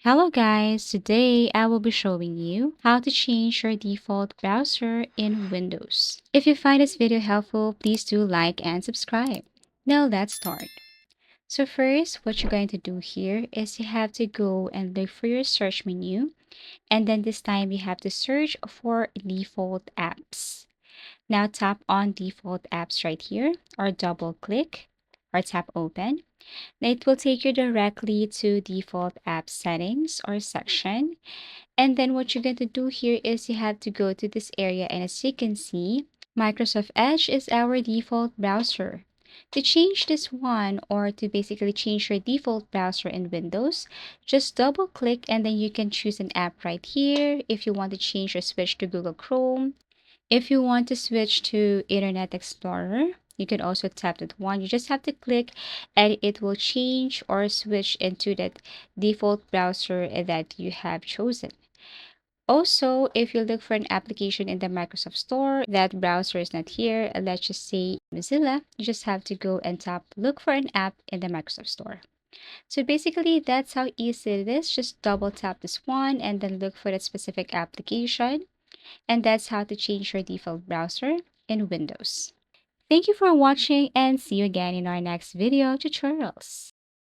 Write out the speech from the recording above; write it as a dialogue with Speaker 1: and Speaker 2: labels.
Speaker 1: Hello guys, today I will be showing you how to change your default browser in Windows. If you find this video helpful, please do like and subscribe. Now let's start. So first, what you're going to do here is you have to go and look for your search menu, and then this time you have to search for default apps. Now tap on default apps right here, or double click, or tap open. Now it will take you directly to default app settings or section. And then what you're going to do here is you have to go to this area, and as you can see, Microsoft Edge is our default browser. To change this one, or to basically change your default browser in Windows, just double click and then you can choose an app right here. If you want to change or switch to Google Chrome, if you want to switch to Internet Explorer, you can also tap that one. You just have to click and it will change or switch into that default browser that you have chosen. Also, if you look for an application in the Microsoft Store, that browser is not here, let's just say Mozilla, you just have to go and tap look for an app in the Microsoft Store. So basically, that's how easy it is. Just double tap this one and then look for that specific application. And that's how to change your default browser in Windows. Thank you for watching and see you again in our next video tutorials.